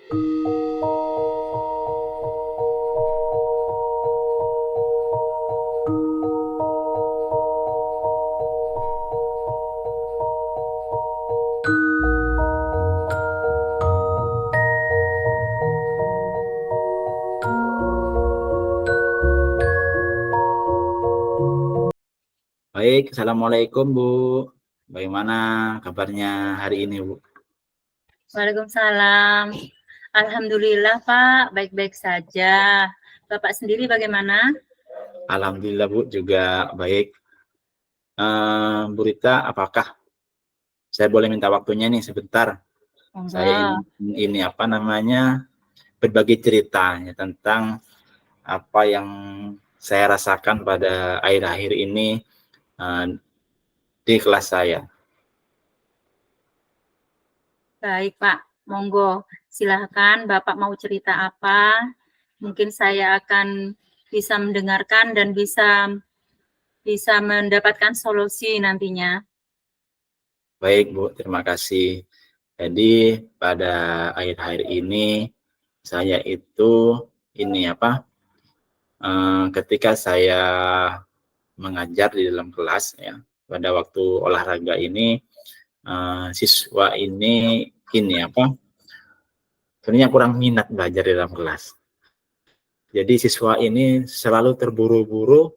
Baik, Assalamualaikum Bu. Bagaimana kabarnya hari ini Bu? Waalaikumsalam. Alhamdulillah Pak, baik-baik saja. Bapak sendiri bagaimana? Alhamdulillah Bu juga baik. Bu Rita, apakah saya boleh minta waktunya nih sebentar? Saya ingin berbagi ceritanya tentang apa yang saya rasakan pada akhir-akhir ini di kelas saya. Baik Pak, monggo silahkan Bapak mau cerita apa? Mungkin saya akan bisa mendengarkan dan bisa mendapatkan solusi nantinya. Baik Bu, terima kasih. Jadi pada akhir-akhir ini saya itu ketika saya mengajar di dalam kelas ya, pada waktu olahraga ini siswa ini sebenarnya kurang minat belajar di dalam kelas. Jadi siswa ini selalu terburu-buru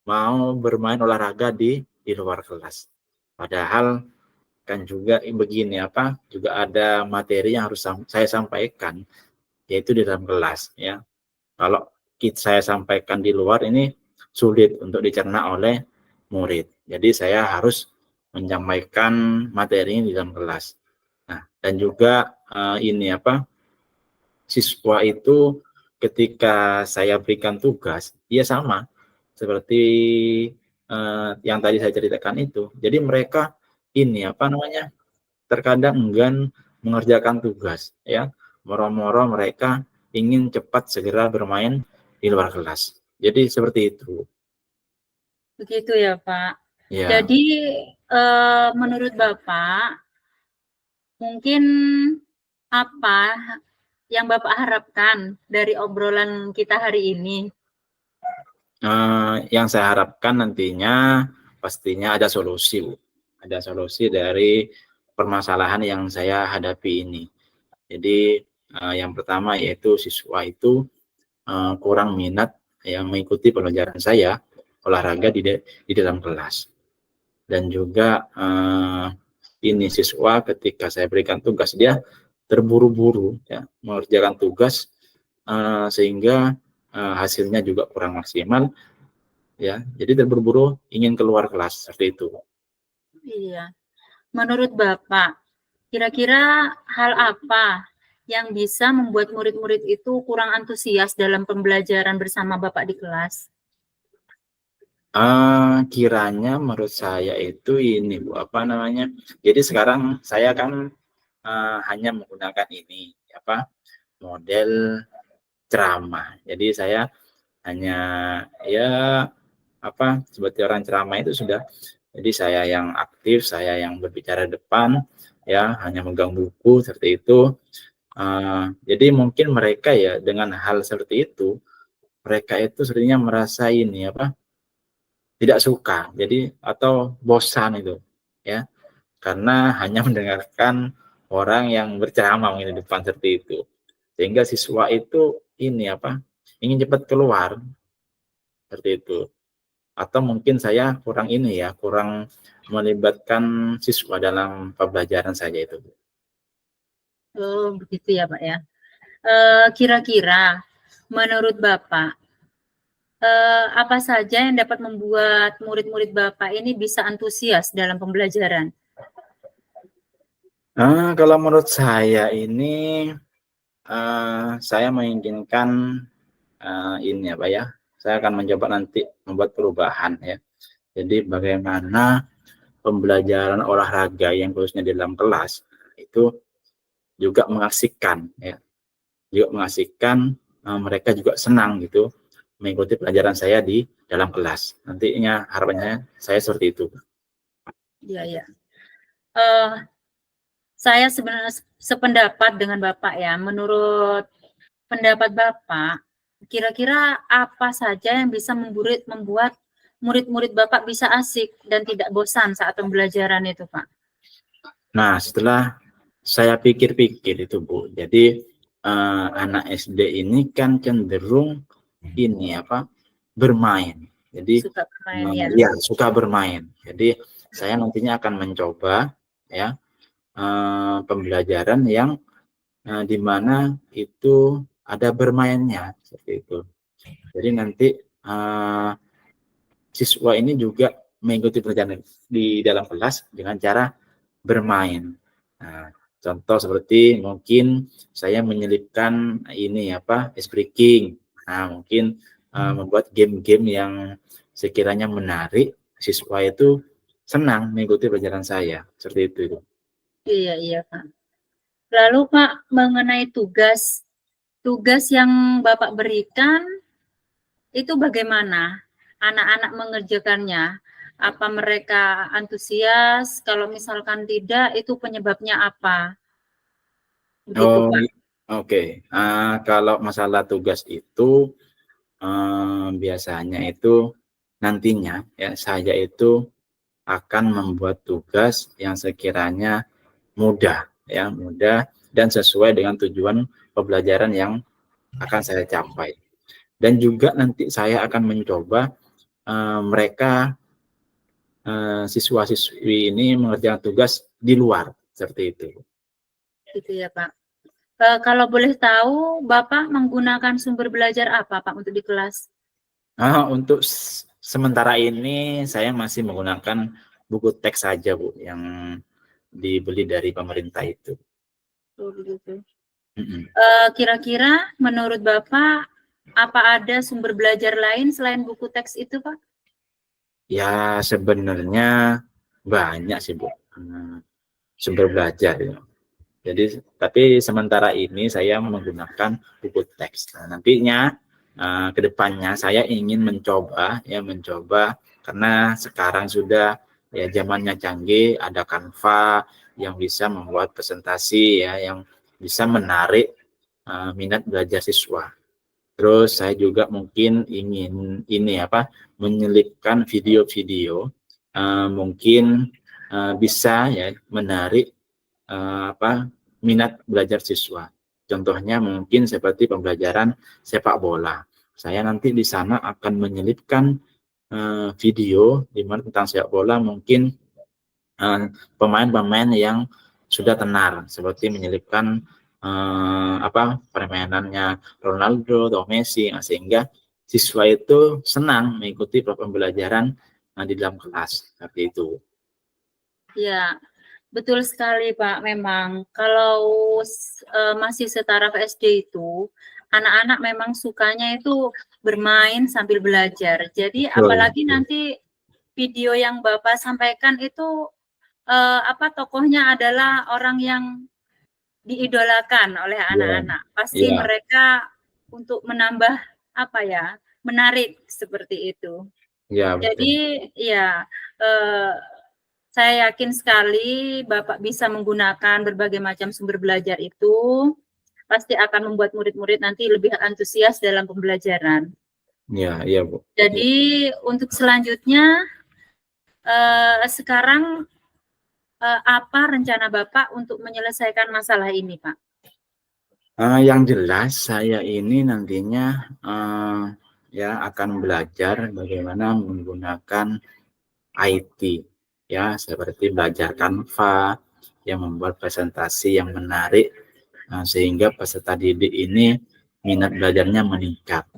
mau bermain olahraga di luar kelas. Padahal kan juga begini juga ada materi yang harus saya sampaikan, yaitu di dalam kelas ya. Kalau saya sampaikan di luar ini sulit untuk dicerna oleh murid. Jadi saya harus menyampaikan materinya di dalam kelas. Nah, dan juga siswa itu ketika saya berikan tugas, dia sama seperti yang tadi saya ceritakan itu. Jadi mereka terkadang enggan mengerjakan tugas ya. Moro-moro mereka ingin cepat segera bermain di luar kelas. Jadi seperti itu. Begitu ya Pak. Ya. Jadi menurut Bapak, mungkin apa yang Bapak harapkan dari obrolan kita hari ini? Yang saya harapkan nantinya pastinya ada solusi, Bu. Ada solusi dari permasalahan yang saya hadapi ini. Jadi yang pertama yaitu siswa itu kurang minat yang mengikuti pelajaran saya olahraga di dalam kelas. Dan juga siswa ketika saya berikan tugas dia terburu-buru ya mengerjakan tugas sehingga hasilnya juga kurang maksimal ya. Jadi terburu-buru ingin keluar kelas seperti itu. Iya. Menurut Bapak, kira-kira hal apa yang bisa membuat murid-murid itu kurang antusias dalam pembelajaran bersama Bapak di kelas? Kiranya menurut saya itu ini Bu, jadi sekarang saya kan hanya menggunakan ini model ceramah. Jadi saya hanya seperti orang ceramah itu sudah. Jadi saya yang aktif, saya yang berbicara depan ya, hanya megang buku seperti itu. Jadi mungkin mereka ya dengan hal seperti itu, mereka itu sebenarnya merasa tidak suka, jadi atau bosan itu ya, karena hanya mendengarkan orang yang berceramah di depan seperti itu, sehingga siswa itu ingin cepat keluar seperti itu. Atau mungkin saya kurang melibatkan siswa dalam pembelajaran saja itu. Oh, begitu ya Pak ya. Kira-kira menurut Bapak, apa saja yang dapat membuat murid-murid Bapak ini bisa antusias dalam pembelajaran? Kalau menurut saya ini, saya menginginkan saya akan mencoba nanti membuat perubahan ya. Jadi bagaimana pembelajaran olahraga yang khususnya di dalam kelas itu juga mengasihkan ya, mereka juga senang gitu mengikuti pelajaran saya di dalam kelas. Nantinya harapannya saya seperti itu. Iya ya. Saya sebenarnya sependapat dengan Bapak ya. Menurut pendapat Bapak, kira-kira apa saja yang bisa membuat murid-murid Bapak bisa asik dan tidak bosan saat pembelajaran itu, Pak? Nah, setelah saya pikir-pikir itu, Bu, jadi anak SD ini kan cenderung ini apa, bermain. Jadi Suka bermain ya. ya suka bermain. Jadi saya nantinya akan mencoba ya pembelajaran yang di mana itu ada bermainnya seperti itu. Jadi nanti siswa ini juga mengikuti pelajaran di dalam kelas dengan cara bermain. Nah, contoh seperti mungkin saya menyelipkan ini apa, ice breaking. Nah, mungkin membuat game-game yang sekiranya menarik, siswa itu senang mengikuti pelajaran saya. Seperti itu. Iya, iya, Pak. Lalu Pak, mengenai tugas yang Bapak berikan, itu bagaimana anak-anak mengerjakannya? Apa mereka antusias? Kalau misalkan tidak, itu penyebabnya apa? Begitu, Oh, Pak. oke. Kalau masalah tugas itu biasanya itu nantinya ya saya itu akan membuat tugas yang sekiranya mudah ya, mudah dan sesuai dengan tujuan pembelajaran yang akan saya capai. Dan juga nanti saya akan mencoba mereka siswa-siswi ini mengerjakan tugas di luar seperti itu. Gitu ya, Pak. Kalau boleh tahu, Bapak menggunakan sumber belajar apa, Pak, untuk di kelas? Untuk sementara ini saya masih menggunakan buku teks saja, Bu, yang dibeli dari pemerintah itu. Oh, begitu. Mm-mm. Kira-kira menurut Bapak, apa ada sumber belajar lain selain buku teks itu, Pak? Ya sebenarnya banyak sih, Bu, sumber belajar ya. Jadi tapi sementara ini saya menggunakan buku teks. Nah, nantinya ke depannya saya ingin mencoba karena sekarang sudah ya zamannya canggih, ada Canva yang bisa membuat presentasi ya yang bisa menarik minat belajar siswa. Terus saya juga mungkin ingin ini apa menyelipkan video-video mungkin bisa ya menarik minat belajar siswa. Contohnya mungkin seperti pembelajaran sepak bola. Saya nanti di sana akan menyelipkan video di mana tentang sepak bola mungkin pemain-pemain yang sudah tenar seperti menyelipkan permainannya Ronaldo atau Messi sehingga siswa itu senang mengikuti pembelajaran di dalam kelas seperti itu. Ya, betul sekali Pak. Memang kalau masih setaraf SD itu, anak-anak memang sukanya itu bermain sambil belajar. Jadi apalagi nanti video yang Bapak sampaikan itu tokohnya adalah orang yang diidolakan oleh anak-anak. Pasti mereka untuk menambah menarik seperti itu. Ya, jadi ya saya yakin sekali Bapak bisa menggunakan berbagai macam sumber belajar itu, pasti akan membuat murid-murid nanti lebih antusias dalam pembelajaran. Ya, iya Bu. Jadi untuk selanjutnya sekarang apa rencana Bapak untuk menyelesaikan masalah ini, Pak? Yang jelas saya ini nantinya akan belajar bagaimana menggunakan IT ya seperti belajar Canva yang membuat presentasi yang menarik sehingga peserta didik ini minat belajarnya meningkat.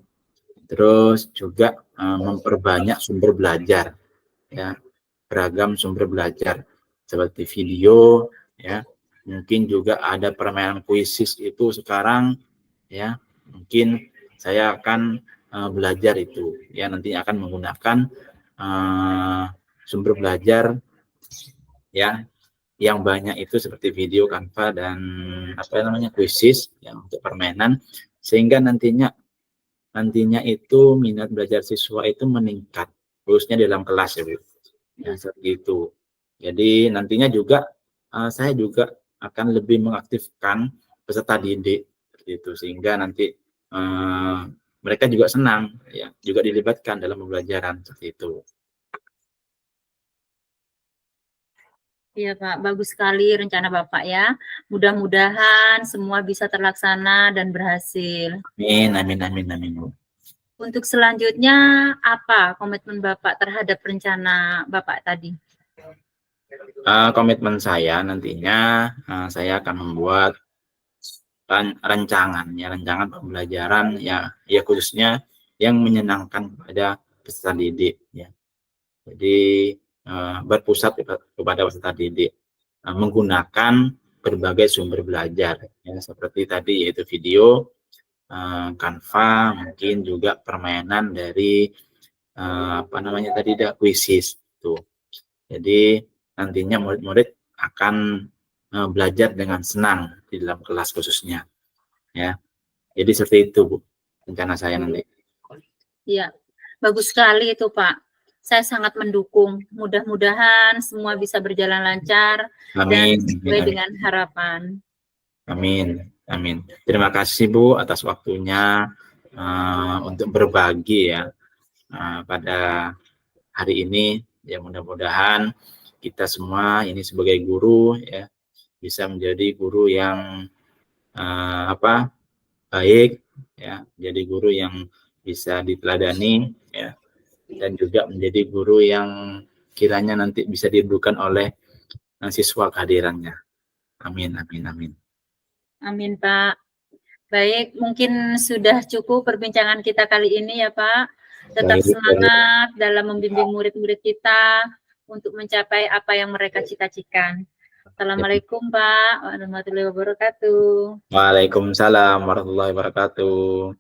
Terus juga memperbanyak sumber belajar ya, beragam sumber belajar seperti video ya. Mungkin juga ada permainan kuisis itu sekarang ya. Mungkin saya akan belajar itu ya, nanti akan menggunakan sumber belajar ya yang banyak itu seperti video, Canva dan kuisis yang untuk permainan sehingga nantinya itu minat belajar siswa itu meningkat khususnya dalam kelas ya Bu. Ya seperti itu. Jadi nantinya juga saya juga akan lebih mengaktifkan peserta didik seperti itu, sehingga nanti mereka juga senang ya, juga dilibatkan dalam pembelajaran seperti itu. Iya Pak, bagus sekali rencana Bapak ya. Mudah-mudahan semua bisa terlaksana dan berhasil. Amin, amin, amin, amin. Untuk selanjutnya, apa komitmen Bapak terhadap rencana Bapak tadi? Komitmen saya nantinya saya akan membuat rancangan pembelajaran ya khususnya yang menyenangkan kepada peserta didik ya. Jadi berpusat kepada peserta didik menggunakan berbagai sumber belajar ya, seperti tadi yaitu video, Canva, mungkin juga permainan dari apa namanya tadi kuisis tuh. Jadi nantinya murid-murid akan belajar dengan senang di dalam kelas khususnya ya. Jadi seperti itu Bu rencana saya nanti. Iya, bagus sekali itu Pak. Saya sangat mendukung. Mudah-mudahan semua bisa berjalan lancar dan Amin, sesuai amin, dengan harapan. amin, amin. Terima kasih Bu atas waktunya untuk berbagi ya pada hari ini. Ya mudah-mudahan kita semua ini sebagai guru ya bisa menjadi guru yang baik ya, jadi guru yang bisa diteladani ya, dan juga menjadi guru yang kiranya nanti bisa dirindukan oleh siswa kehadirannya. Amin, amin, amin. Amin Pak. Baik, mungkin sudah cukup perbincangan kita kali ini ya Pak. Tetap Baik, semangat dalam membimbing murid-murid kita untuk mencapai apa yang mereka cita-citakan. Assalamualaikum Pak warahmatullahi wabarakatuh. Waalaikumsalam warahmatullahi wabarakatuh.